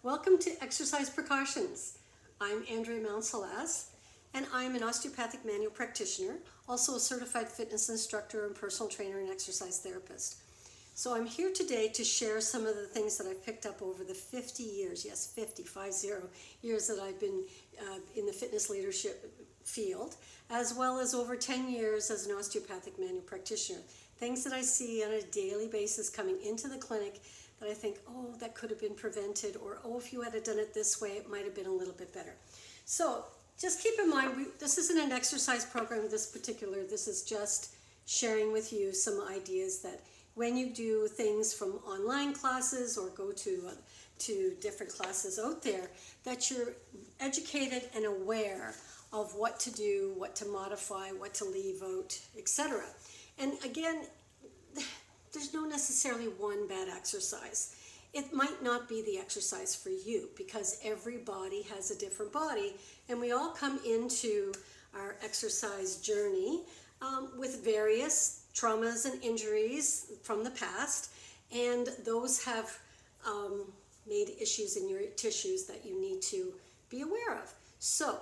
Welcome to Exercise Precautions. I'm Andrea Mounce-Halasz, and I'm an osteopathic manual practitioner, also a certified fitness instructor and personal trainer and exercise therapist. So I'm here today to share some of the things that I've picked up over the 50 years, yes, 50 years that I've been in the fitness leadership field, as well as over 10 years as an osteopathic manual practitioner. Things that I see on a daily basis coming into the clinic that I think, oh, that could have been prevented, or oh, if you had done it this way, it might have been a little bit better. So just keep in mind, this isn't an exercise program, this is just sharing with you some ideas that when you do things from online classes or go to different classes out there, that you're educated and aware of what to do, what to modify, what to leave out, etc. And again, there's no necessarily one bad exercise. It might not be the exercise for you because every body has a different body, and we all come into our exercise journey with various traumas and injuries from the past, and those have made issues in your tissues that you need to be aware of. So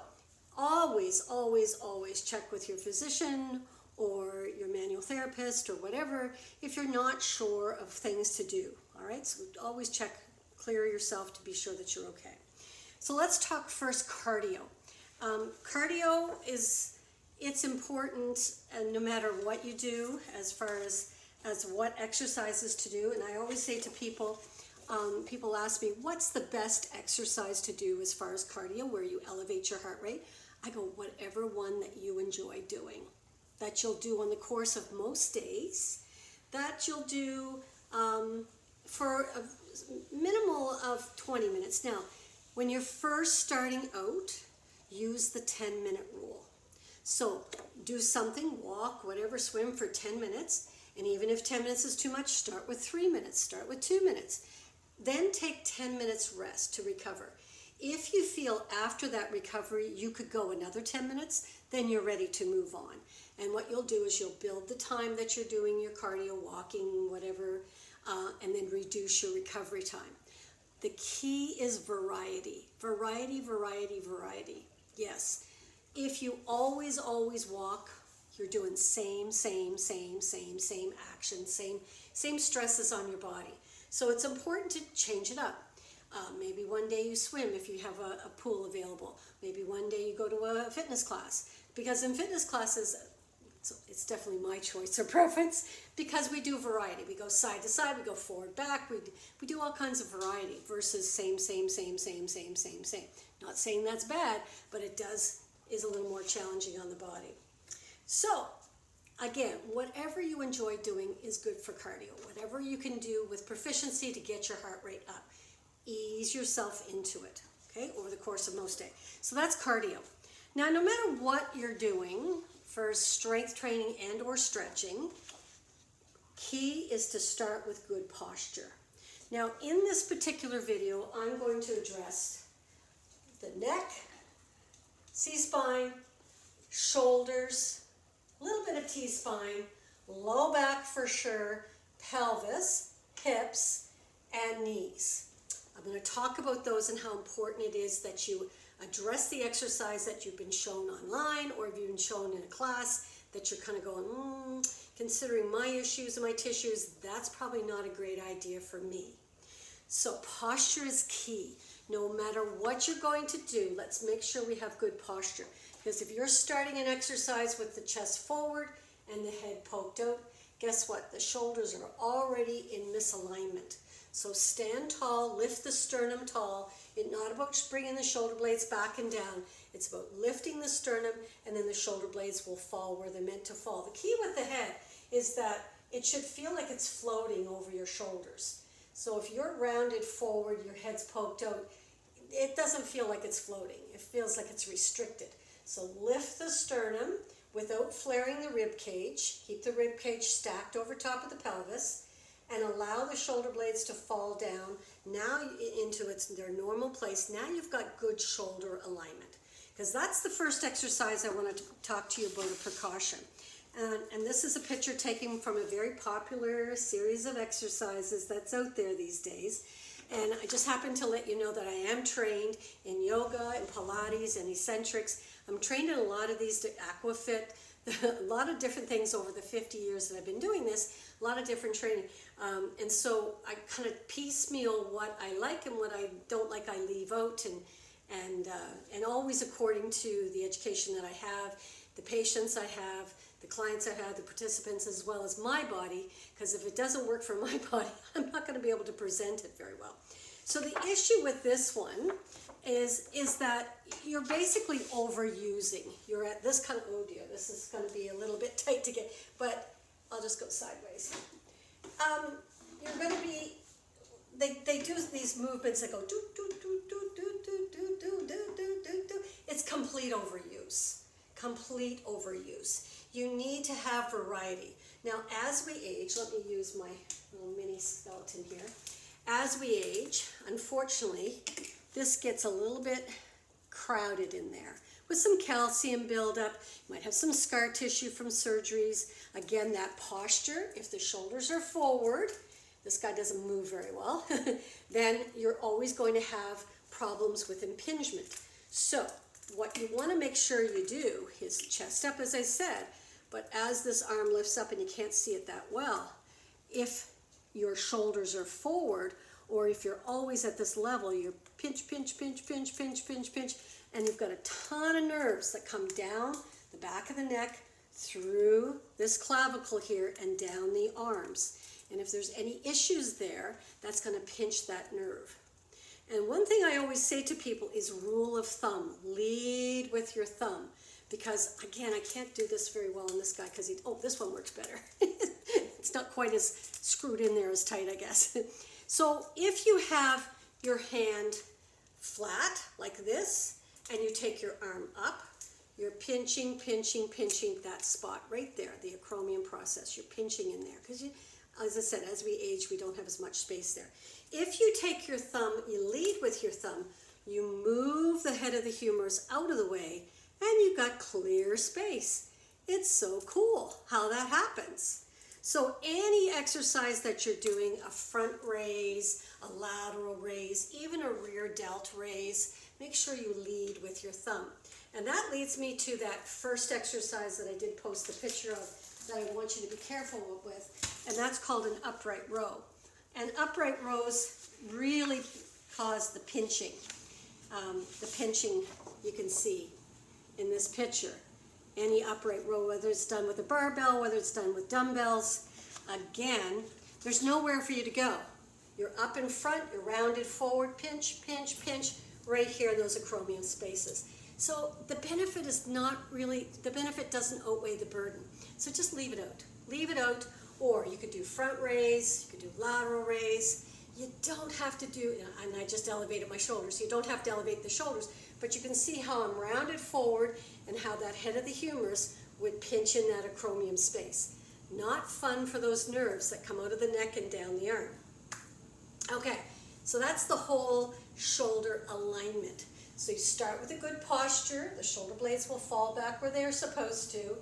always, always, always check with your physician or your manual therapist or whatever if you're not sure of things to do. All right, so always check, clear yourself to be sure that you're okay. So let's talk first cardio. Cardio it's important, and no matter what you do as far as what exercises to do. And I always say to people, people ask me, what's the best exercise to do as far as cardio, where you elevate your heart rate? I go, whatever one that you enjoy doing, that you'll do on the course of most days, that you'll do for a minimal of 20 minutes. Now, when you're first starting out, use the 10-minute rule. So do something, walk, whatever, swim for 10 minutes. And even if 10 minutes is too much, start with 3 minutes, start with 2 minutes. Then take 10 minutes rest to recover. If you feel after that recovery you could go another 10 minutes, then you're ready to move on. And what you'll do is you'll build the time that you're doing your cardio, walking, whatever, and then reduce your recovery time. The key is variety. Variety, variety, variety. Yes. If you always, always walk, you're doing same action, same stresses on your body. So it's important to change it up. Maybe one day you swim if you have a pool available. Maybe one day you go to a fitness class. Because in fitness classes, it's definitely my choice or preference, because we do variety. We go side to side, we go forward, back, we do all kinds of variety versus same. Not saying that's bad, but it is a little more challenging on the body. So again, whatever you enjoy doing is good for cardio. Whatever you can do with proficiency to get your heart rate up. Ease yourself into it, okay, over the course of most days. So that's cardio. Now, no matter what you're doing for strength training and or stretching, key is to start with good posture. Now, in this particular video, I'm going to address the neck, C-spine, shoulders, a little bit of T-spine, low back for sure, pelvis, hips, and knees. I'm going to talk about those and how important it is that you address the exercise that you've been shown online or if you've been shown in a class that you're kind of going, considering my issues and my tissues, that's probably not a great idea for me. So posture is key. No matter what you're going to do, let's make sure we have good posture. Because if you're starting an exercise with the chest forward and the head poked out, guess what? The shoulders are already in misalignment. So stand tall, lift the sternum tall. It's not about bringing the shoulder blades back and down. It's about lifting the sternum, and then the shoulder blades will fall where they're meant to fall. The key with the head is that it should feel like it's floating over your shoulders. So if you're rounded forward, your head's poked out, it doesn't feel like it's floating. It feels like it's restricted. So lift the sternum without flaring the rib cage. Keep the rib cage stacked over top of the pelvis, and allow the shoulder blades to fall down now into their normal place. Now you've got good shoulder alignment, because that's the first exercise I want to talk to you about, a precaution. And this is a picture taken from a very popular series of exercises that's out there these days. And I just happen to let you know that I am trained in yoga and Pilates and eccentrics. I'm trained in a lot of these, Aquafit, a lot of different things over the 50 years that I've been doing this, a lot of different training. And so I kind of piecemeal what I like and what I don't like, I leave out, and always according to the education that I have, the patients I have, the clients I have, the participants, as well as my body, because if it doesn't work for my body, I'm not going to be able to present it very well. So the issue with this one is that you're basically overusing. You're at this kind of, oh dear, this is going to be a little bit tight to get, but I'll just go sideways. You're going to be, they do these movements that go do, do, do, do, do, do, do, do, do, do, do, do. It's complete overuse. Complete overuse. You need to have variety. Now, as we age, let me use my little mini skeleton here. As we age, unfortunately, this gets a little bit crowded in there with some calcium buildup. You might have some scar tissue from surgeries. Again, that posture, if the shoulders are forward, this guy doesn't move very well, then you're always going to have problems with impingement. So what you want to make sure you do is chest up, as I said, but as this arm lifts up and you can't see it that well, if your shoulders are forward, or if you're always at this level, you're pinch, pinch, pinch, pinch, pinch, pinch, pinch, and you've got a ton of nerves that come down the back of the neck, through this clavicle here, and down the arms. And if there's any issues there, that's going to pinch that nerve. And one thing I always say to people is rule of thumb. Lead with your thumb. Because, again, I can't do this very well on this guy because this one works better. It's not quite as screwed in there as tight, I guess. So if you have your hand flat like this and you take your arm up, you're pinching, pinching, pinching that spot right there, the acromion process. You're pinching in there because, as I said, as we age, we don't have as much space there. If you take your thumb, you lead with your thumb, you move the head of the humerus out of the way, and you've got clear space. It's so cool how that happens. So any exercise that you're doing, a front raise, a lateral raise, even a rear delt raise, make sure you lead with your thumb. And that leads me to that first exercise that I did post the picture of that I want you to be careful with, and that's called an upright row. And upright rows really cause the pinching. The pinching you can see in this picture. Any upright row, whether it's done with a barbell, whether it's done with dumbbells, again, there's nowhere for you to go. You're up in front, you're rounded forward, pinch, pinch, pinch, right here in those acromion spaces. So the benefit is not really, the benefit doesn't outweigh the burden. So just leave it out. Leave it out, or you could do front raise, you could do lateral raise. You don't have to do, and I just elevated my shoulders, you don't have to elevate the shoulders, but you can see how I'm rounded forward and how that head of the humerus would pinch in that acromion space. Not fun for those nerves that come out of the neck and down the arm. Okay, so that's the whole shoulder alignment. So you start with a good posture, the shoulder blades will fall back where they're supposed to,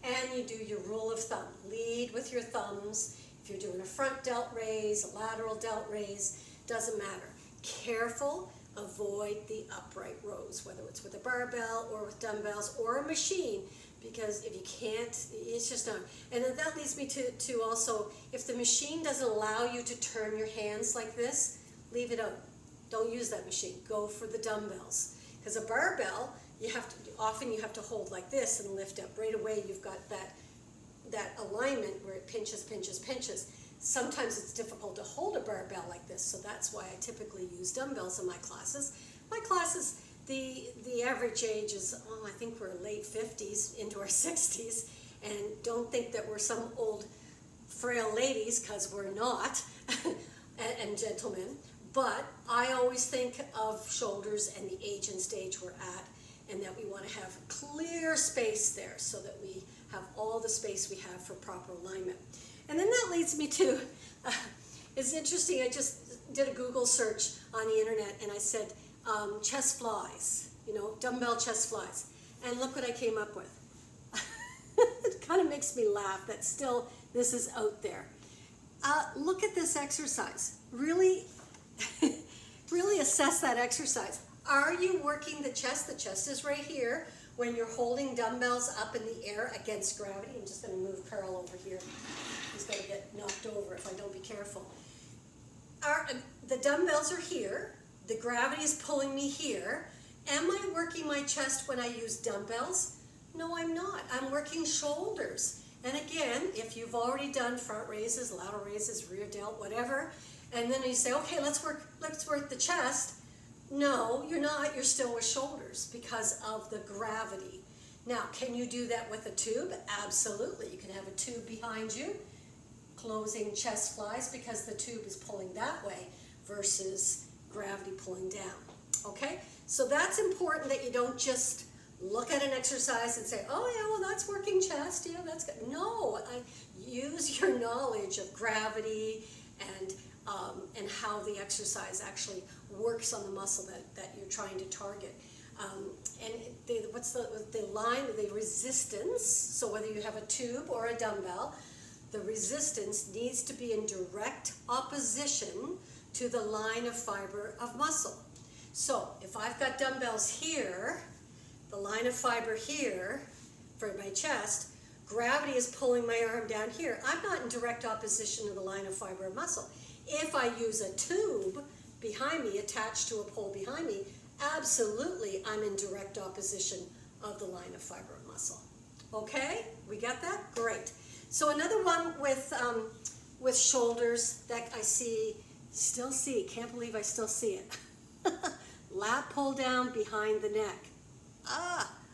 and you do your rule of thumb. Lead with your thumbs. If you're doing a front delt raise, a lateral delt raise, doesn't matter. Careful, avoid the upright rows, whether it's with a barbell or with dumbbells or a machine, because if you can't, it's just not. And then that leads me to also, if the machine doesn't allow you to turn your hands like this, leave it out. Don't use that machine. Go for the dumbbells. Because a barbell, often you have to hold like this and lift up. Right away you've got that alignment where it pinches, pinches, pinches. Sometimes it's difficult to hold a barbell like this, so that's why I typically use dumbbells in my classes. My classes, the average age is, I think we're late 50s into our 60s, and don't think that we're some old frail ladies, because we're not, and gentlemen. But I always think of shoulders and the age and stage we're at, and that we want to have clear space there so that we have all the space we have for proper alignment. And then that leads me to, it's interesting, I just did a Google search on the internet and I said chest flies, dumbbell chest flies. And look what I came up with. It kind of makes me laugh that still this is out there. Look at this exercise. Really, assess that exercise. Are you working the chest? The chest is right here when you're holding dumbbells up in the air against gravity. I'm just going to move Carl over here. He's going to get knocked over if I don't be careful. The dumbbells are here. The gravity is pulling me here. Am I working my chest when I use dumbbells? No, I'm not. I'm working shoulders. And again, if you've already done front raises, lateral raises, rear delt, whatever, and then you say, okay, let's work the chest. No, you're not. You're still with shoulders because of the gravity. Now, can you do that with a tube? Absolutely. You can have a tube behind you, closing chest flies because the tube is pulling that way versus gravity pulling down. Okay? So that's important that you don't just look at an exercise and say, oh yeah, well that's working chest, yeah, that's good. No, use your knowledge of gravity and how the exercise actually works on the muscle that you're trying to target. What's the line, the resistance, so whether you have a tube or a dumbbell, the resistance needs to be in direct opposition to the line of fiber of muscle. So if I've got dumbbells here, the line of fiber here for my chest, gravity is pulling my arm down here. I'm not in direct opposition to the line of fiber of muscle. If I use a tube behind me, attached to a pole behind me, absolutely I'm in direct opposition of the line of fiber of muscle. Okay, we got that? Great. So another one with shoulders that I still see, can't believe I still see it. Lat pull down behind the neck.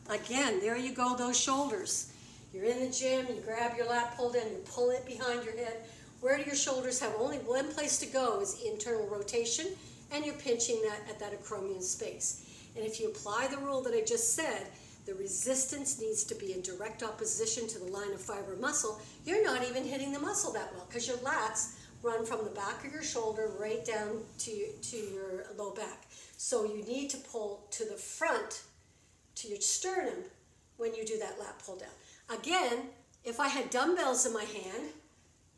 Again, there you go, those shoulders. You're in the gym, you grab your lat pull down, you pull it behind your head. Where do your shoulders have only one place to go is internal rotation, and you're pinching that at that acromion space. And if you apply the rule that I just said, the resistance needs to be in direct opposition to the line of fiber muscle. You're not even hitting the muscle that well because your lats run from the back of your shoulder right down to your low back. So you need to pull to the front, to your sternum, when you do that lat pull down. Again, if I had dumbbells in my hand,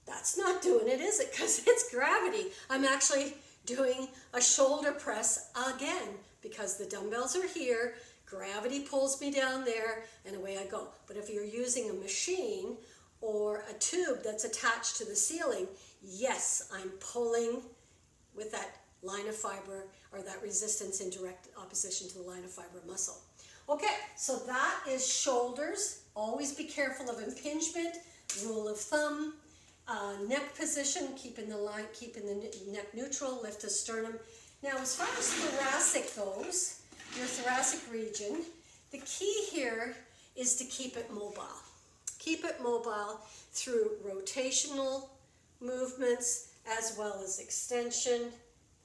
that's not doing it, is it? Because it's gravity. I'm actually doing a shoulder press again because the dumbbells are here, gravity pulls me down there, and away I go. But if you're using a machine or a tube that's attached to the ceiling, yes, I'm pulling with that line of fiber or that resistance in direct opposition to the line of fiber muscle. Okay, so that is shoulders. Always be careful of impingement. Rule of thumb. Neck position, keeping the neck neutral, lift the sternum. Now, as far as thoracic goes, your thoracic region, the key here is to keep it mobile. Keep it mobile through rotational movements as well as extension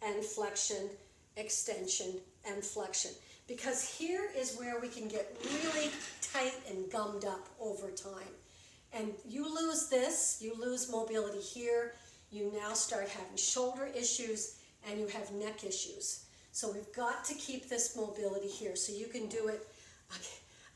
and flexion, extension and flexion. Because here is where we can get really tight and gummed up over time. And you lose this, you lose mobility here, you now start having shoulder issues and you have neck issues. So we've got to keep this mobility here. So you can do it,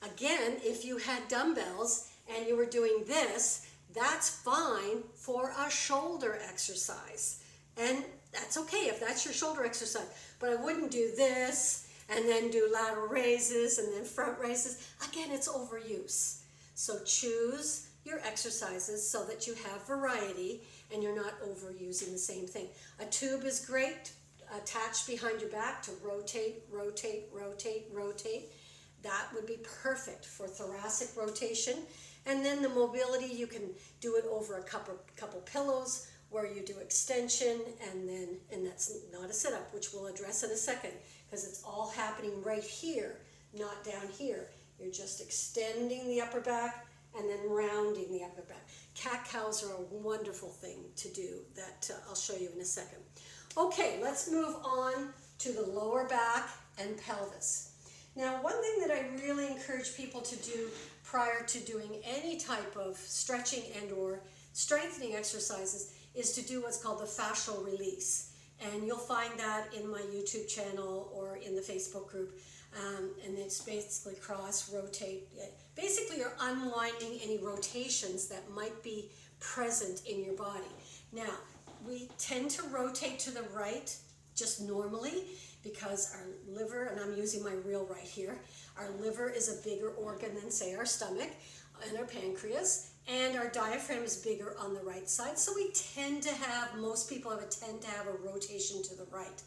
again, if you had dumbbells and you were doing this, that's fine for a shoulder exercise. And that's okay if that's your shoulder exercise. But I wouldn't do this and then do lateral raises and then front raises. Again, it's overuse. So choose your exercises so that you have variety and you're not overusing the same thing. A tube is great, attached behind your back to rotate, rotate, rotate, rotate. That would be perfect for thoracic rotation. And then the mobility, you can do it over a couple pillows where you do extension and that's not a sit-up, which we'll address in a second because it's all happening right here, not down here. You're just extending the upper back and then rounding the upper back. Cat-cows are a wonderful thing to do that I'll show you in a second. Okay, let's move on to the lower back and pelvis. Now, one thing that I really encourage people to do prior to doing any type of stretching and or strengthening exercises is to do what's called the fascial release. And you'll find that in my YouTube channel or in the Facebook group. And it's basically cross, rotate. Basically, you're unwinding any rotations that might be present in your body. Now, we tend to rotate to the right just normally, because our liver, and I'm using my reel right here, our liver is a bigger organ than, say, our stomach and our pancreas, and our diaphragm is bigger on the right side. So we tend to have, most people tend to have a rotation to the right.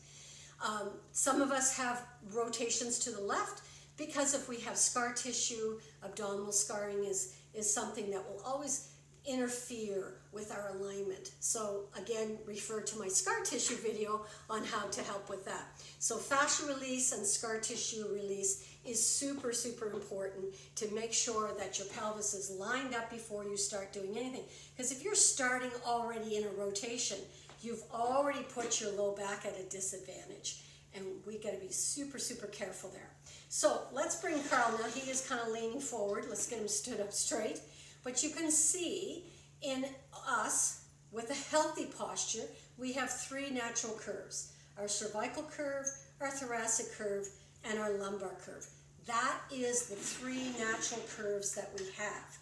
Some of us have rotations to the left, because if we have scar tissue, abdominal scarring is something that will always interfere with our alignment. So again, refer to my scar tissue video on how to help with that. So fascia release and scar tissue release is super, super important to make sure that your pelvis is lined up before you start doing anything. Because if you're starting already in a rotation, you've already put your low back at a disadvantage. And we got to be super, super careful there. So let's bring Carl now. He is kind of leaning forward. Let's get him stood up straight. But you can see in us, with a healthy posture, we have three natural curves. Our cervical curve, our thoracic curve, and our lumbar curve. That is the three natural curves that we have.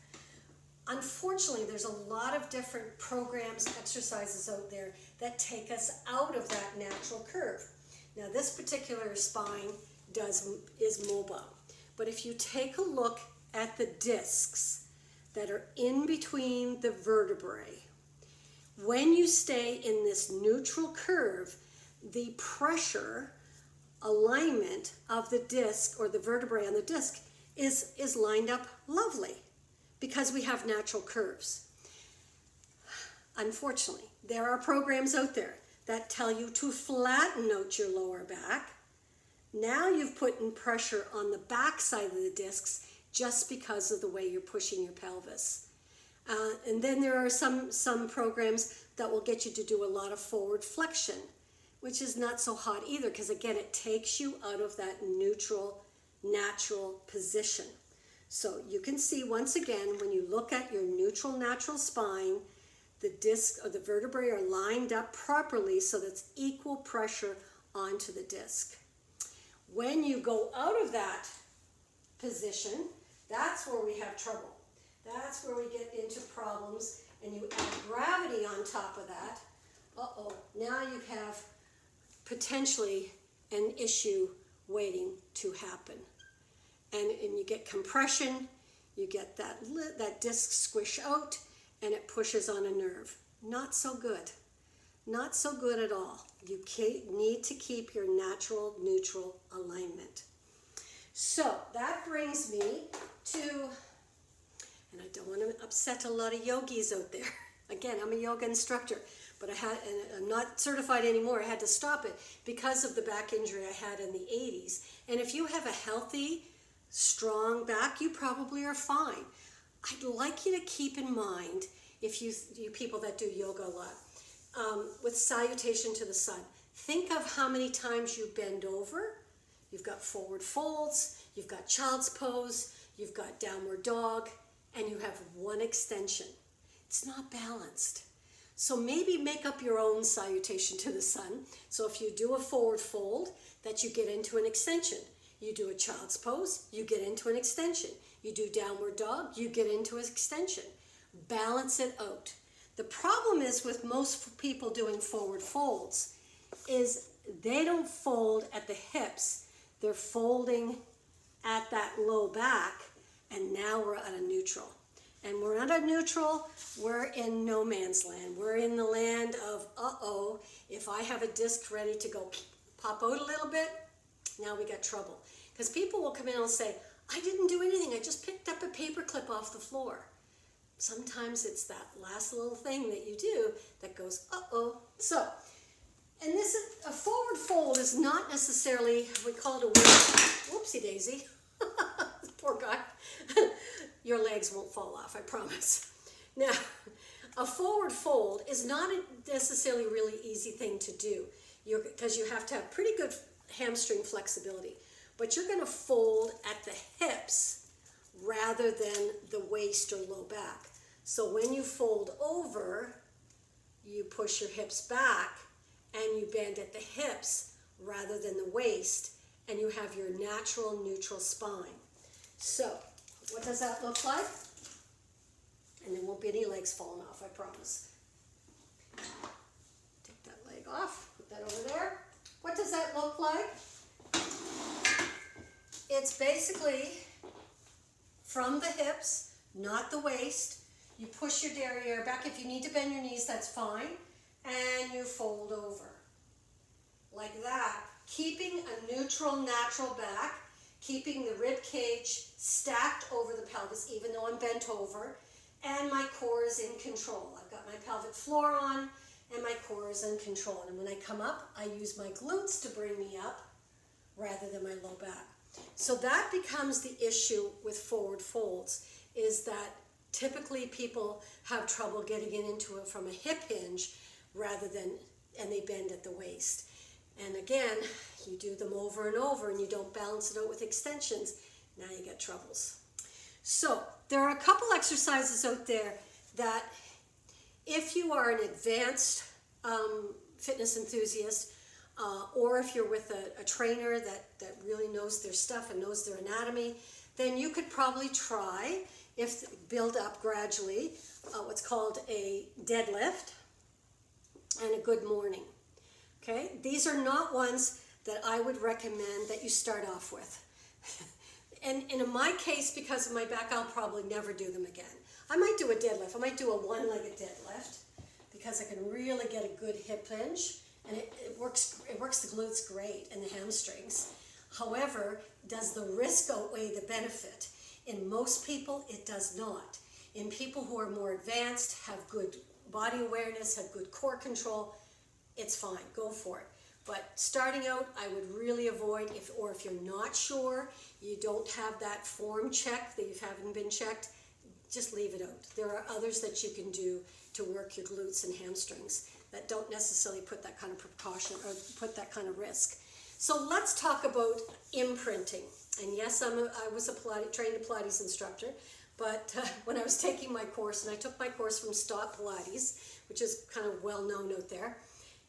Unfortunately, there's a lot of different programs, exercises out there that take us out of that natural curve. Now, this particular spine is mobile. But if you take a look at the discs that are in between the vertebrae, when you stay in this neutral curve, the pressure alignment of the disc or the vertebrae on the disc is lined up lovely, because we have natural curves. Unfortunately, there are programs out there that tell you to flatten out your lower back. Now you've put in pressure on the back side of the discs just because of the way you're pushing your pelvis. And then there are some programs that will get you to do a lot of forward flexion, which is not so hot either, because again, it takes you out of that neutral, natural position. So you can see once again, when you look at your neutral, natural spine, the disc or the vertebrae are lined up properly so that's equal pressure onto the disc. When you go out of that position, that's where we have trouble. That's where we get into problems, and you add gravity on top of that. Now you have potentially an issue waiting to happen. And you get compression, you get that disc squish out, and it pushes on a nerve. Not so good. Not so good at all. You need to keep your natural neutral alignment. So that brings me to, and I don't want to upset a lot of yogis out there. Again, I'm a yoga instructor, but and I'm not certified anymore. I had to stop it because of the back injury I had in the 80s. And if you have a healthy, strong back, you probably are fine. I'd like you to keep in mind, if you people that do yoga a lot, with salutation to the sun, think of how many times you bend over. You've got forward folds, you've got child's pose, you've got downward dog, and you have one extension. It's not balanced. So maybe make up your own salutation to the sun. So if you do a forward fold, that you get into an extension. You do a child's pose, you get into an extension. You do downward dog, you get into an extension. Balance it out. The problem is with most people doing forward folds is they don't fold at the hips. They're folding at that low back, and now we're at a neutral. And we're at a neutral, we're in no man's land. We're in the land of, if I have a disc ready to go pop out a little bit, now we got trouble. Because people will come in and say, I didn't do anything, I just picked up a paper clip off the floor. Sometimes it's that last little thing that you do that goes, So, and this is, a forward fold is not necessarily, we call it a whoopsie daisy. Poor guy. Your legs won't fall off, I promise. Now, a forward fold is not necessarily a really easy thing to do, because you have to have pretty good hamstring flexibility. But you're going to fold at the hips rather than the waist or low back. So when you fold over, you push your hips back and you bend at the hips rather than the waist, and you have your natural neutral spine. So what does that look like? And there won't be any legs falling off, I promise. Take that leg off, put that over there. look like? It's basically from the hips, not the waist. You push your derriere back. If you need to bend your knees, that's fine. And you fold over. Like that. Keeping a neutral, natural back. Keeping the rib cage stacked over the pelvis, even though I'm bent over. And my core is in control. I've got my pelvic floor on, and my core is in control. And when I come up, I use my glutes to bring me up rather than my low back. So that becomes the issue with forward folds, is that typically people have trouble getting it into it from a hip hinge rather than, and they bend at the waist. And again, you do them over and over and you don't balance it out with extensions, now you get troubles. So there are a couple exercises out there that if you are an advanced fitness enthusiast, or if you're with a trainer that really knows their stuff and knows their anatomy, then you could probably try, build up gradually, what's called a deadlift and a good morning. Okay, these are not ones that I would recommend that you start off with. And in my case, because of my back, I'll probably never do them again. I might do a deadlift. I might do a one-legged deadlift because I can really get a good hip hinge, and it works the glutes great and the hamstrings. However, does the risk outweigh the benefit? In most people, it does not. In people who are more advanced, have good body awareness, have good core control, it's fine, go for it. But starting out, I would really avoid, if you're not sure, you don't have that form check, that you haven't been checked, just leave it out. There are others that you can do to work your glutes and hamstrings that don't necessarily put that kind of precaution or put that kind of risk. So let's talk about imprinting. And yes, I was a trained Pilates instructor, but when I was taking my course, and I took my course from Stop Pilates, which is kind of well known out there,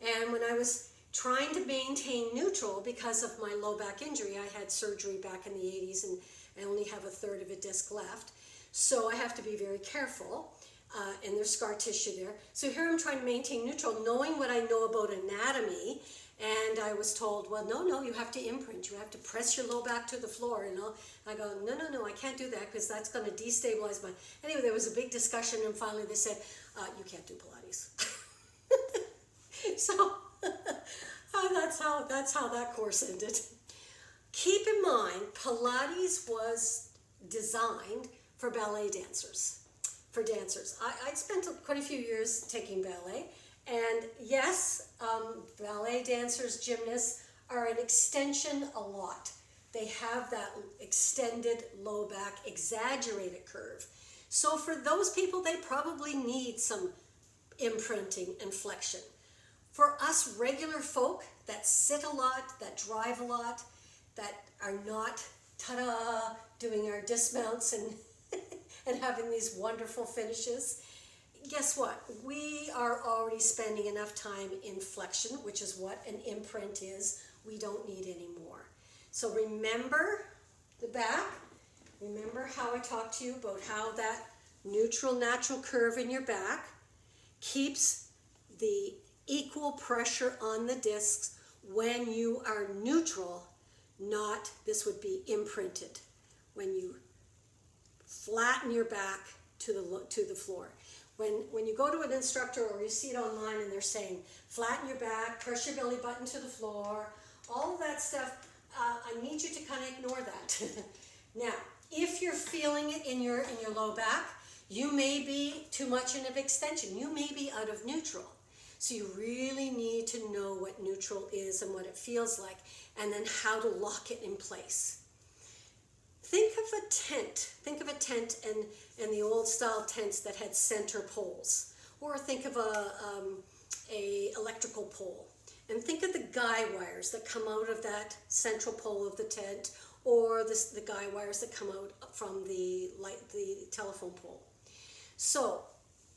and when I was trying to maintain neutral because of my low back injury, I had surgery back in the 80s and I only have a third of a disc left. So I have to be very careful, and there's scar tissue there. So here I'm trying to maintain neutral, knowing what I know about anatomy, and I was told, well, no, you have to imprint. You have to press your low back to the floor, and I go, no, I can't do that because that's going to destabilize my... Anyway, there was a big discussion, and finally they said, you can't do Pilates. So that's how that course ended. Keep in mind, Pilates was designed for ballet dancers, I spent quite a few years taking ballet, and yes, ballet dancers, gymnasts are an extension a lot. They have that extended low back, exaggerated curve. So for those people, they probably need some imprinting and flexion. For us regular folk that sit a lot, that drive a lot, that are not, ta-da, doing our dismounts and and having these wonderful finishes, guess what? We are already spending enough time in flexion, which is what an imprint is. We don't need any more. So remember the back. Remember how I talked to you about how that neutral, natural curve in your back keeps the equal pressure on the discs when you are neutral, not, this would be imprinted, when you flatten your back to the floor. When you go to an instructor or you see it online and they're saying, flatten your back, press your belly button to the floor, all of that stuff, I need you to kind of ignore that. Now, if you're feeling it in your low back, you may be too much in an extension. You may be out of neutral. So you really need to know what neutral is and what it feels like, and then how to lock it in place. Think of a tent. Think of a tent and the old style tents that had center poles. Or think of a electrical pole. And think of the guy wires that come out of that central pole of the tent, or the guy wires that come out from the telephone pole. So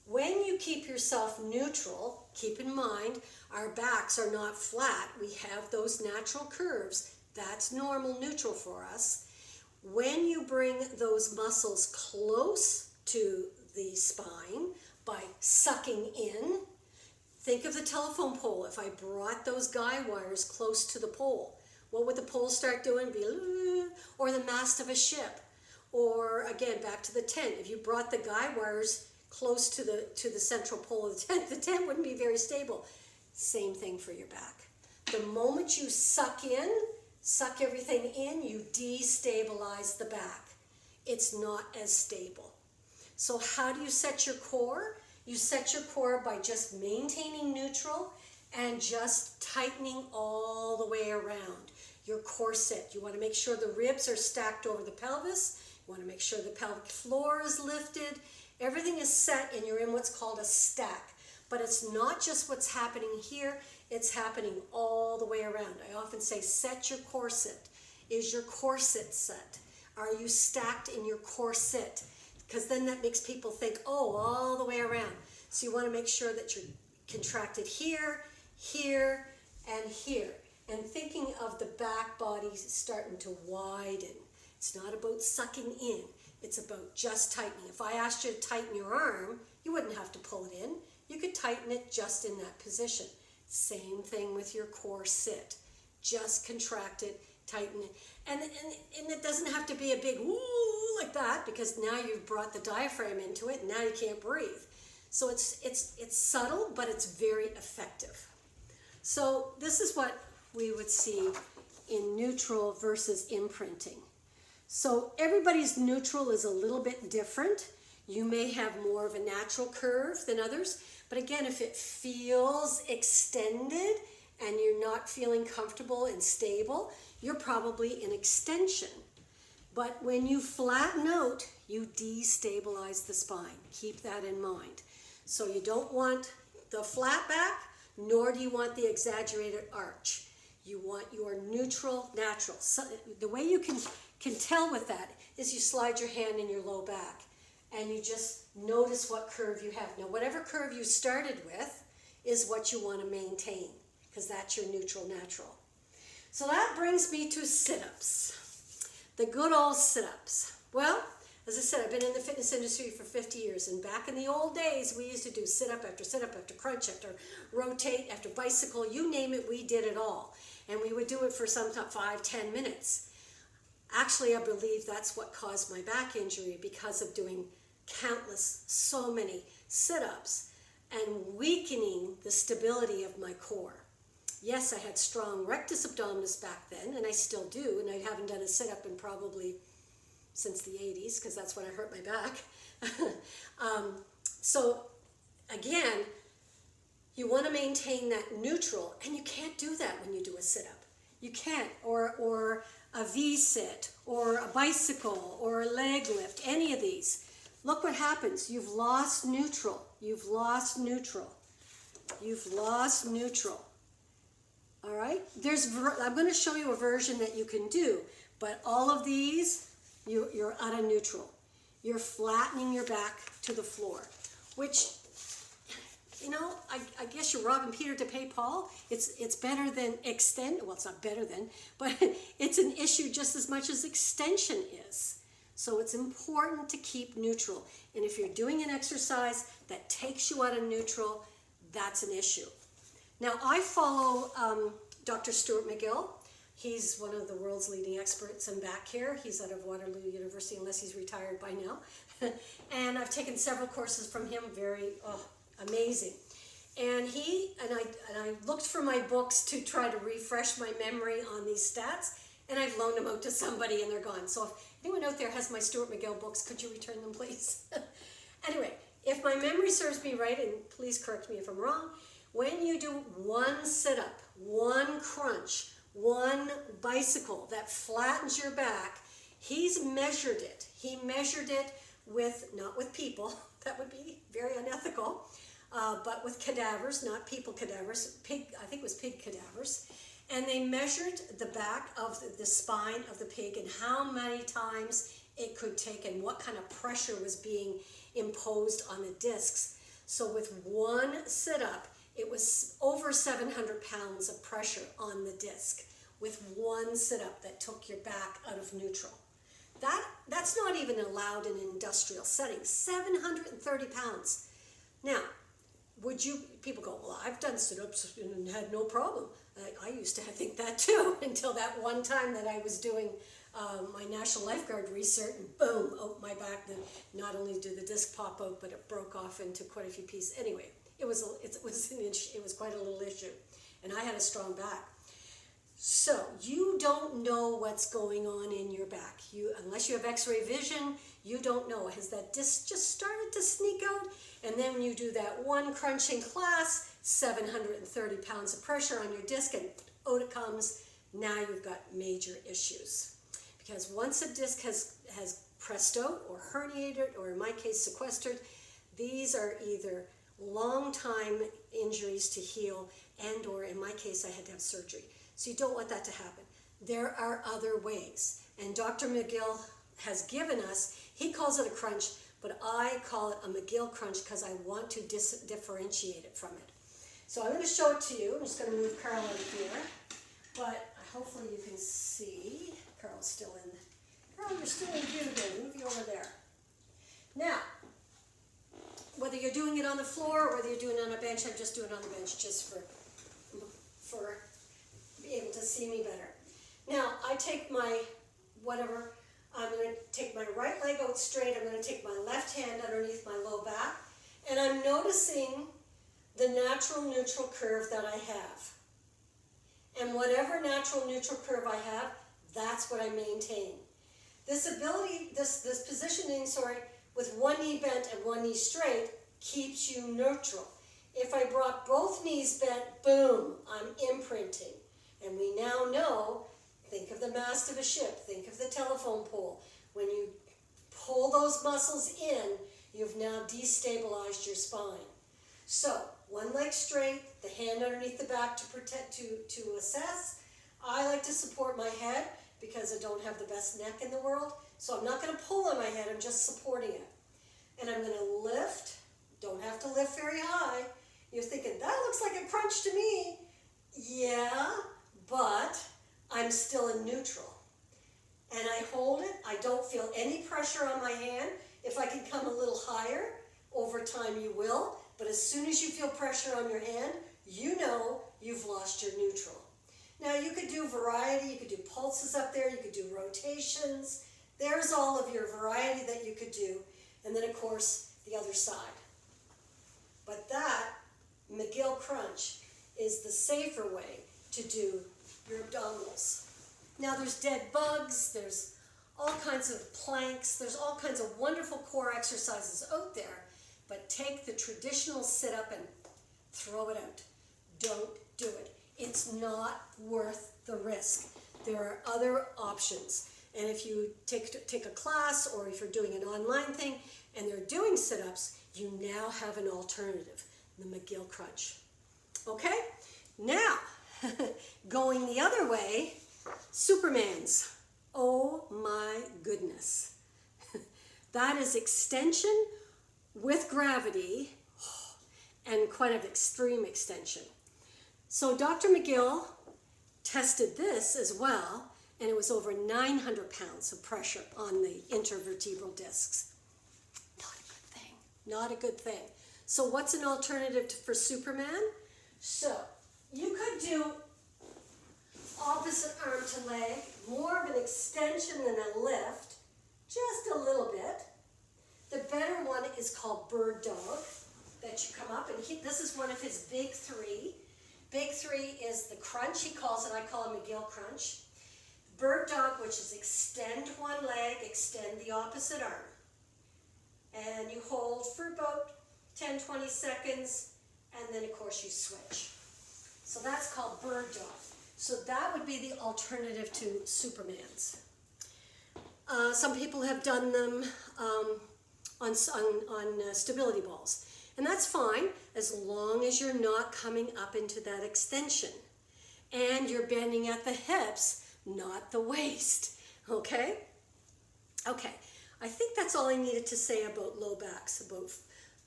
when you keep yourself neutral, keep in mind our backs are not flat. We have those natural curves. That's normal neutral for us. When you bring those muscles close to the spine by sucking in, Think of the telephone pole. If I brought those guy wires close to the pole, what would the pole start doing? Or the mast of a ship. Or again, back to the tent. If you brought the guy wires close to the central pole of the tent wouldn't be very stable. Same thing for your back. The moment you suck everything in, you destabilize the back. It's not as stable. So how do you set your core? You set your core by just maintaining neutral and just tightening all the way around. Your corset, you want to make sure the ribs are stacked over the pelvis. You want to make sure the pelvic floor is lifted. Everything is set and you're in what's called a stack. But it's not just what's happening here, it's happening all the way around. I often say set your corset. Is your corset set? Are you stacked in your corset? Because then that makes people think, oh, all the way around. So you want to make sure that you're contracted here, here, and here. And thinking of the back body starting to widen. It's not about sucking in. It's about just tightening. If I asked you to tighten your arm, you wouldn't have to pull it in. You could tighten it just in that position. Same thing with your core sit. Just contract it, tighten it. And it doesn't have to be a big woo like that, because now you've brought the diaphragm into it and now you can't breathe. So it's subtle, but it's very effective. So this is what we would see in neutral versus imprinting. So everybody's neutral is a little bit different. You may have more of a natural curve than others, but again, if it feels extended and you're not feeling comfortable and stable, you're probably in extension. But when you flatten out, you destabilize the spine. Keep that in mind. So you don't want the flat back, nor do you want the exaggerated arch. You want your neutral, natural. So the way you can tell with that is you slide your hand in your low back and you just notice what curve you have. Now, whatever curve you started with is what you want to maintain, because that's your neutral, natural. So that brings me to sit-ups. The good old sit-ups. Well, as I said, I've been in the fitness industry for 50 years, and back in the old days, we used to do sit-up after crunch, after rotate, after bicycle, you name it, we did it all. And we would do it for sometimes 5-10 minutes. Actually, I believe that's what caused my back injury, because of doing countless, so many sit-ups and weakening the stability of my core. Yes, I had strong rectus abdominis back then, and I still do, and I haven't done a sit-up in probably since the 80s, because that's when I hurt my back. So again, you want to maintain that neutral, and you can't do that when you do a sit-up. You can't, or a V-sit, or a bicycle, or a leg lift, any of these. Look what happens. You've lost neutral. You've lost neutral. You've lost neutral. All right? I'm going to show you a version that you can do, but all of these, you're out of neutral. You're flattening your back to the floor, which, you know, I guess you're robbing Peter to pay Paul. It's better than extend. Well, it's not better than, but it's an issue just as much as extension is. So it's important to keep neutral. And if you're doing an exercise that takes you out of neutral, that's an issue. Now, I follow Dr. Stuart McGill. He's one of the world's leading experts in back care. He's out of Waterloo University, unless he's retired by now. And I've taken several courses from him, very amazing. And I looked for my books to try to refresh my memory on these stats, and I've loaned them out to somebody and they're gone. So if anyone out there has my Stuart McGill books, could you return them, please? Anyway, if my memory serves me right, and please correct me if I'm wrong, when you do one sit-up, one crunch, one bicycle that flattens your back, he's measured it. He measured it with, not with people, that would be very unethical, but with cadavers, not people cadavers, pig, I think it was pig cadavers. And they measured the back of the spine of the pig and how many times it could take and what kind of pressure was being imposed on the discs. So with one sit-up, it was over 700 pounds of pressure on the disc with one sit-up that took your back out of neutral. That's not even allowed in an industrial setting, 730 pounds. Now, people go, well, I've done sit-ups and had no problem. I used to think that too, until that one time that I was doing my National Lifeguard research, and boom, out my back. Then not only did the disc pop out, but it broke off into quite a few pieces. Anyway, it was quite a little issue, and I had a strong back. So you don't know what's going on in your back. Unless you have X-ray vision, you don't know. Has that disc just started to sneak out? And then when you do that one crunching class, 730 pounds of pressure on your disc, and out it comes. Now you've got major issues. Because once a disc has pressed out or herniated, or in my case sequestered, these are either long time injuries to heal, and or in my case I had to have surgery. So you don't want that to happen. There are other ways. And Dr. McGill has given us, he calls it a crunch, but I call it a McGill crunch because I want to differentiate it from it. So I'm going to show it to you. I'm just going to move Carol out of here. But hopefully you can see. Carol's still in. Carol, you're still in view there. Move you over there. Now, whether you're doing it on the floor or whether you're doing it on a bench, I'm just doing it on the bench just for be able to see me better. Now, I take my whatever, I'm going to take my right leg out straight, I'm going to take my left hand underneath my low back, and I'm noticing the natural neutral curve that I have. And whatever natural neutral curve I have, that's what I maintain. This ability, this positioning, with one knee bent and one knee straight keeps you neutral. If I brought both knees bent, boom, I'm imprinting. And we now know, think of the mast of a ship, think of the telephone pole. When you pull those muscles in, you've now destabilized your spine. So, one leg straight, the hand underneath the back to protect, to assess. I like to support my head because I don't have the best neck in the world. So I'm not going to pull on my head, I'm just supporting it. And I'm going to lift, don't have to lift very high. You're thinking, that looks like a crunch to me. Yeah, but I'm still in neutral. And I hold it, I don't feel any pressure on my hand. If I can come a little higher, over time you will. But as soon as you feel pressure on your hand, you know you've lost your neutral. Now you could do variety, you could do pulses up there, you could do rotations. There's all of your variety that you could do. And then of course, the other side. But that McGill crunch is the safer way to do your abdominals. Now there's dead bugs, there's all kinds of planks, there's all kinds of wonderful core exercises out there, but take the traditional sit-up and throw it out. Don't do it. It's not worth the risk. There are other options. And if you take a class or if you're doing an online thing and they're doing sit-ups, you now have an alternative, the McGill crunch. Okay? Now, going the other way, Supermans. Oh my goodness. That is extension with gravity and quite an extreme extension. So Dr. McGill tested this as well, and it was over 900 pounds of pressure on the intervertebral discs. Not a good thing. Not a good thing. So what's an alternative for Superman? So you could do opposite arm to leg, more of an extension than a lift, just a little bit. The better one is called bird dog, that you come up, and this is one of his big three. Big three is the crunch, he calls it, I call it McGill crunch. Bird dog, which is extend one leg, extend the opposite arm. And you hold for about 10-20 seconds, and then of course you switch. So that's called bird dog. So that would be the alternative to Supermans. Some people have done them on stability balls. And that's fine, as long as you're not coming up into that extension. And you're bending at the hips, not the waist. Okay? Okay, I think that's all I needed to say about low backs, about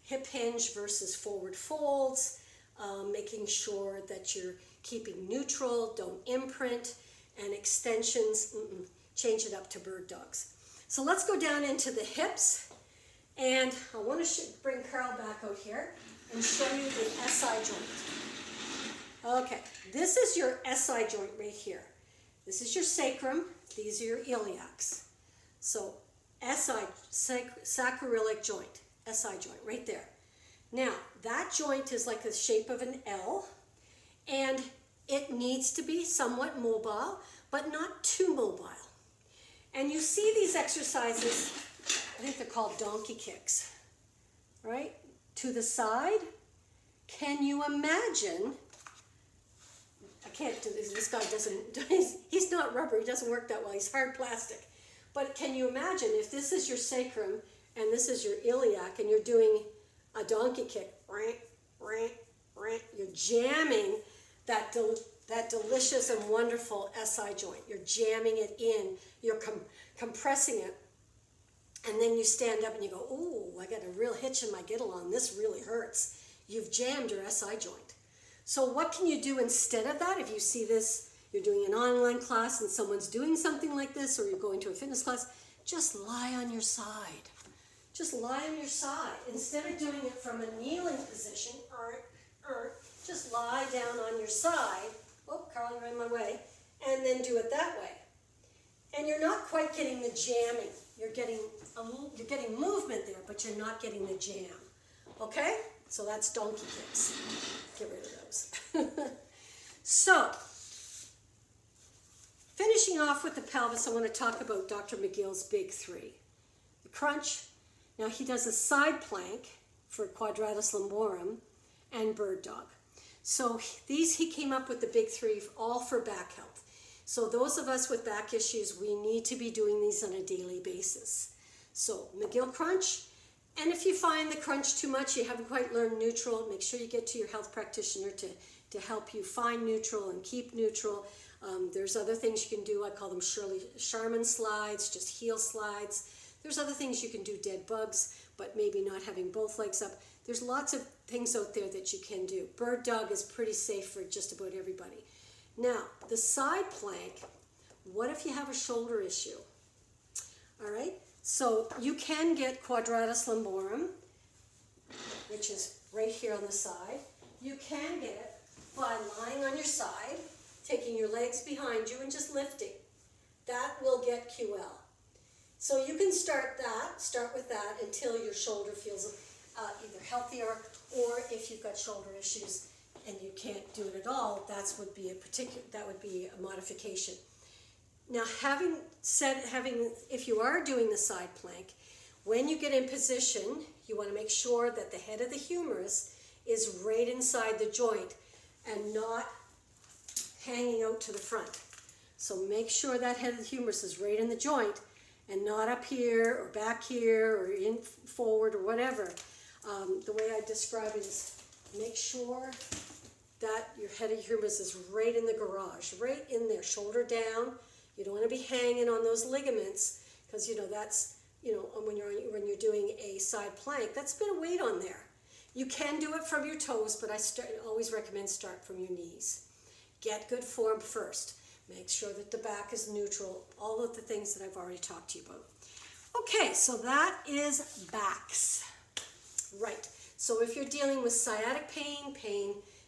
hip hinge versus forward folds, making sure that you're keeping neutral, don't imprint, and extensions, change it up to bird dogs. So let's go down into the hips. And I want to bring Carl back out here. and show you the SI joint. Okay, this is your SI joint right here. This is your sacrum, these are your iliacs. So SI, sacroiliac joint, SI joint, right there. Now, that joint is like the shape of an L, and it needs to be somewhat mobile, but not too mobile. And you see these exercises, I think they're called donkey kicks, right? To the side. Can you imagine, I can't do this, this guy doesn't, he's not rubber, he doesn't work that well, he's hard plastic. But can you imagine if this is your sacrum and this is your iliac and you're doing a donkey kick, you're jamming that delicious and wonderful SI joint. You're jamming it in, you're compressing it, and then you stand up and you go, oh, I got a real hitch in my get-along, this really hurts. You've jammed your SI joint. So what can you do instead of that? If you see this, you're doing an online class and someone's doing something like this, or you're going to a fitness class, just lie on your side. Just lie on your side. Instead of doing it from a kneeling position, just lie down on your side. Oh, Carl, you're in my way. And then do it that way. And you're not quite getting the jamming. You're getting movement there, but you're not getting the jam. Okay? So that's donkey kicks. Get rid of those. So, finishing off with the pelvis, I want to talk about Dr. McGill's big three. The crunch. Now he does a side plank for quadratus lumborum and bird dog. So he came up with the big three, all for back health. So those of us with back issues, we need to be doing these on a daily basis. So McGill crunch, and if you find the crunch too much, you haven't quite learned neutral, make sure you get to your health practitioner to help you find neutral and keep neutral. There's other things you can do. I call them Charmin slides, just heel slides. There's other things you can do, dead bugs, but maybe not having both legs up. There's lots of things out there that you can do. Bird dog is pretty safe for just about everybody. Now, the side plank, what if you have a shoulder issue? All right, so you can get quadratus lumborum, which is right here on the side. You can get it by lying on your side, taking your legs behind you and just lifting. That will get QL. So you can start with that until your shoulder feels either healthier, or if you've got shoulder issues and you can't do it at all, that would be a modification. Now, if you are doing the side plank, when you get in position, you want to make sure that the head of the humerus is right inside the joint and not hanging out to the front. So make sure that head of the humerus is right in the joint and not up here or back here or in forward or whatever. The way I describe it is make sure that your head of humerus is right in the garage, right in there, shoulder down. You don't want to be hanging on those ligaments because that's when you're doing a side plank, that's a bit of weight on there. You can do it from your toes, but I always recommend start from your knees. Get good form first. Make sure that the back is neutral, all of the things that I've already talked to you about. Okay, so that is backs. Right, so if you're dealing with sciatic pain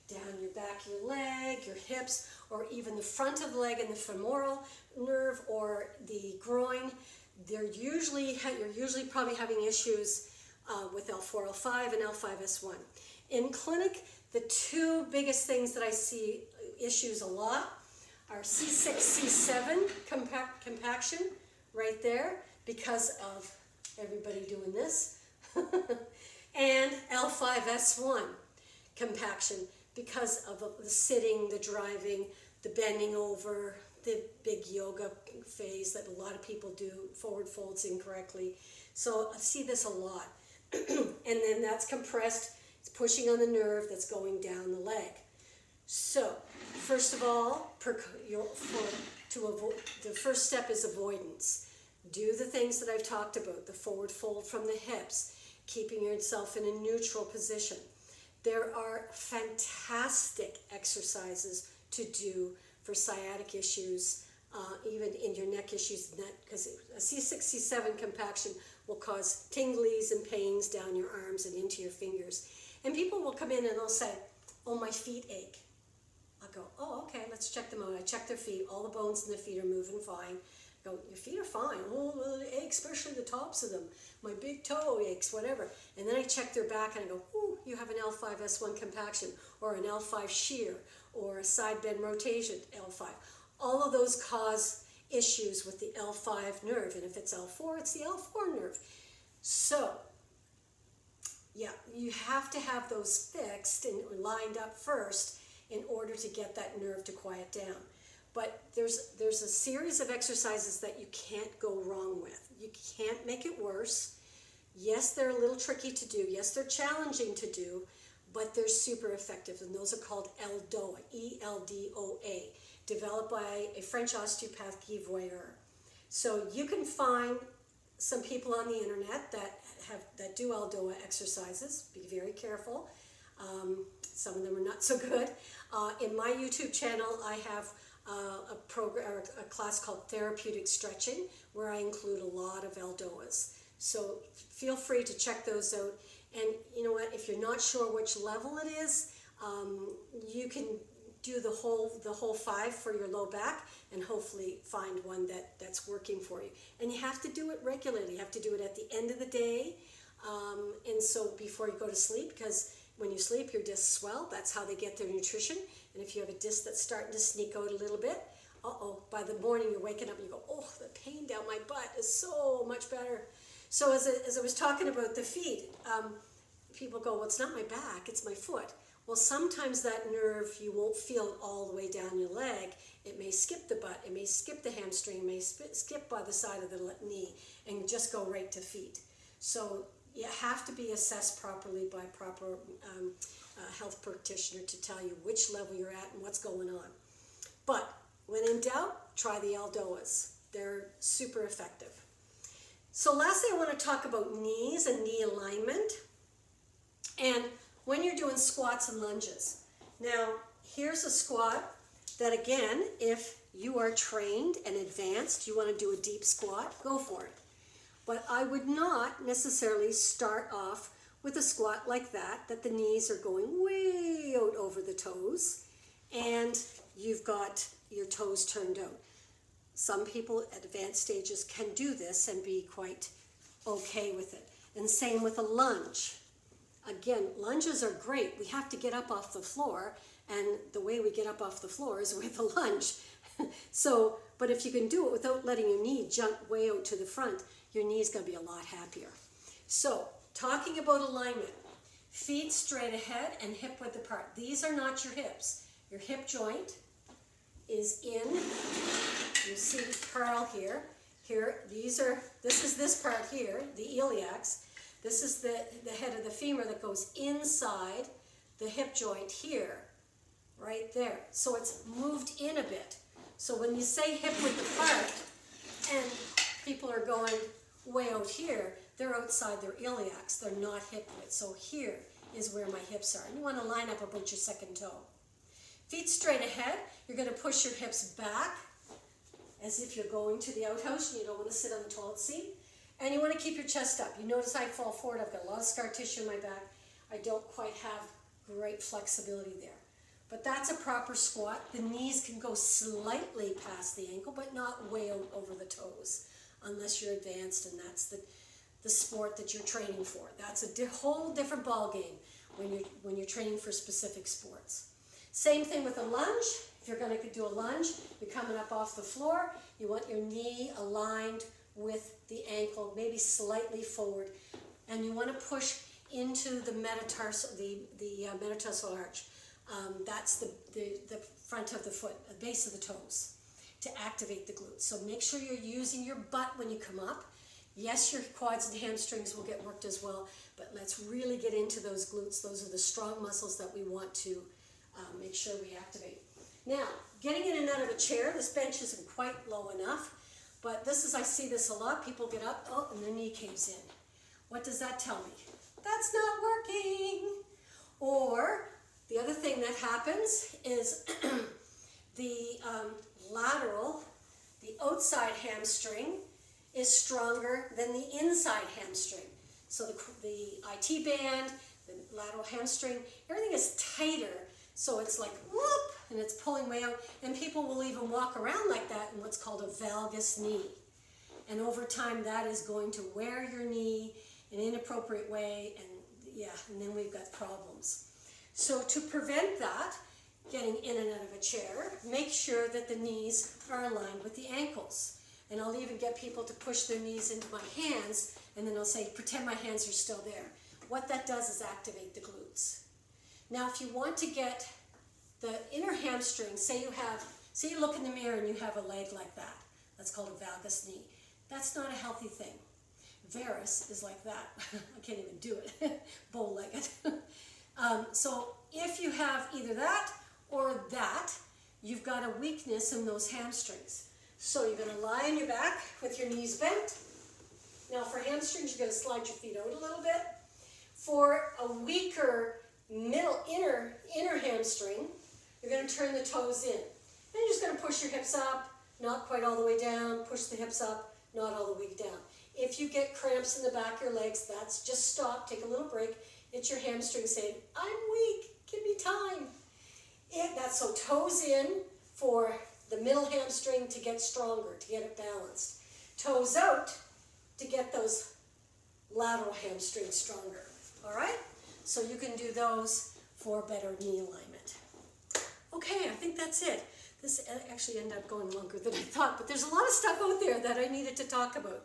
down your back of your leg, your hips, or even the front of the leg and the femoral nerve or the groin, you're usually probably having issues with L4, L5, and L5S1. In clinic, the two biggest things that I see issues a lot are C6, C7 compaction right there because of everybody doing this, and L5S1 compaction because of the sitting, the driving, the bending over, the big yoga phase that a lot of people do, forward folds incorrectly. So I see this a lot. And then that's compressed, it's pushing on the nerve that's going down the leg. So, first of all, the first step is avoidance. Do the things that I've talked about, the forward fold from the hips, keeping yourself in a neutral position. There are fantastic exercises to do for sciatic issues, even in your neck issues, because a C6, C7 compaction will cause tinglies and pains down your arms and into your fingers. And people will come in and they'll say, oh, my feet ache. I'll go, oh, okay, let's check them out. I check their feet. All the bones in the feet are moving fine. I go, your feet are fine. Oh, well, they ache, especially the tops of them. My big toe aches, whatever. And then I check their back and I go, ooh, you have an L5-S1 compaction or an L5 shear or a side bend rotation, L5. All of those cause issues with the L5 nerve. And if it's L4, it's the L4 nerve. So, yeah, you have to have those fixed and lined up first in order to get that nerve to quiet down. But there's a series of exercises that you can't go wrong with. You can't make it worse. Yes, they're a little tricky to do. Yes, they're challenging to do, but they're super effective. And those are called Eldoa, E-L-D-O-A, developed by a French osteopath, Guy Voyer. So you can find some people on the internet that do Eldoa exercises. Be very careful. Some of them are not so good. In my YouTube channel, I have a class called Therapeutic Stretching, where I include a lot of Eldoas. So feel free to check those out. And you know what? If you're not sure which level it is, you can do the whole 5 for your low back, and hopefully find one that's working for you. And you have to do it regularly. You have to do it at the end of the day, and so before you go to sleep, because when you sleep, your discs swell. That's how they get their nutrition. And if you have a disc that's starting to sneak out a little bit, by the morning you're waking up and you go, oh, the pain down my butt is so much better. So as I was talking about the feet, people go, well, it's not my back, it's my foot. Well, sometimes that nerve, you won't feel it all the way down your leg. It may skip the butt, it may skip the hamstring, it may skip by the side of the knee, and just go right to feet. So you have to be assessed properly by proper health practitioner to tell you which level you're at and what's going on. But when in doubt, try the Eldoas. They're super effective. So lastly, I want to talk about knees and knee alignment. And when you're doing squats and lunges. Now, here's a squat that, again, if you are trained and advanced, you want to do a deep squat, go for it. But I would not necessarily start off with a squat like that the knees are going way out over the toes and you've got your toes turned out. Some people at advanced stages can do this and be quite okay with it. And same with a lunge. Again, lunges are great. We have to get up off the floor, and the way we get up off the floor is with a lunge. So, but if you can do it without letting your knee jump way out to the front, your knee is going to be a lot happier. So, talking about alignment, feet straight ahead and hip width apart. These are not your hips. Your hip joint is in, you see Carl here. This is this part here, the iliacs. This is the head of the femur that goes inside the hip joint here, right there. So it's moved in a bit. So when you say hip width apart, and people are going way out here, they're outside their iliacs. They're not hip width. So here is where my hips are. And you want to line up about your second toe. Feet straight ahead. You're going to push your hips back as if you're going to the outhouse and you don't want to sit on the toilet seat. And you want to keep your chest up. You notice I fall forward. I've got a lot of scar tissue in my back. I don't quite have great flexibility there. But that's a proper squat. The knees can go slightly past the ankle, but not way out over the toes, unless you're advanced and that's the sport that you're training for. That's a whole different ball game when you're training for specific sports. Same thing with a lunge. If you're going to do a lunge, you're coming up off the floor. You want your knee aligned with the ankle, maybe slightly forward, and you want to push into the metatarsal, the metatarsal arch. That's the front of the foot, the base of the toes, to activate the glutes. So make sure you're using your butt when you come up. Yes, your quads and hamstrings will get worked as well, but let's really get into those glutes. Those are the strong muscles that we want to make sure we activate. Now, getting in and out of a chair, this bench isn't quite low enough, but I see this a lot. People get up, and their knee caves in. What does that tell me? That's not working. Or the other thing that happens is the outside hamstring is stronger than the inside hamstring. So the IT band, the lateral hamstring, everything is tighter. So it's like whoop, and it's pulling way out. And people will even walk around like that in what's called a valgus knee. And over time, that is going to wear your knee in an inappropriate way, and yeah, and then we've got problems. So to prevent that, getting in and out of a chair, make sure that the knees are aligned with the ankles. And I'll even get people to push their knees into my hands, and then I'll say, pretend my hands are still there. What that does is activate the glutes. Now, if you want to get the inner hamstring, say you look in the mirror and you have a leg like that. That's called a valgus knee. That's not a healthy thing. Varus is like that. I can't even do it. Bow-legged. So if you have either that or that, you've got a weakness in those hamstrings. So you're going to lie on your back with your knees bent. Now for hamstrings, you're going to slide your feet out a little bit. For a weaker inner hamstring, you're going to turn the toes in. And you're just going to push your hips up, not quite all the way down, push the hips up, not all the way down. If you get cramps in the back of your legs, that's just stop, take a little break. It's your hamstring saying, I'm weak, give me time. That's so toes in for the middle hamstring to get stronger, to get it balanced. Toes out to get those lateral hamstrings stronger. All right? So you can do those for better knee alignment. Okay, I think that's it. This actually ended up going longer than I thought, but there's a lot of stuff out there that I needed to talk about.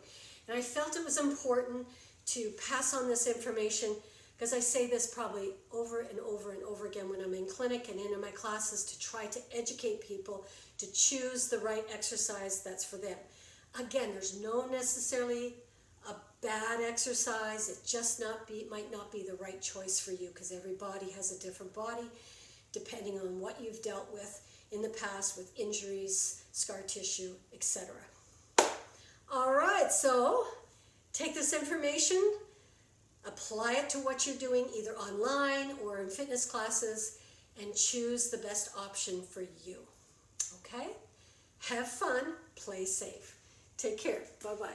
And I felt it was important to pass on this information because I say this probably over and over and over again when I'm in clinic and in my classes to try to educate people to choose the right exercise that's for them. Again, there's no necessarily a bad exercise. It just might not be the right choice for you because every body has a different body depending on what you've dealt with in the past with injuries, scar tissue, etc. All right, so take this information, apply it to what you're doing either online or in fitness classes, and choose the best option for you. Okay? Have fun, play safe. Take care. Bye-bye.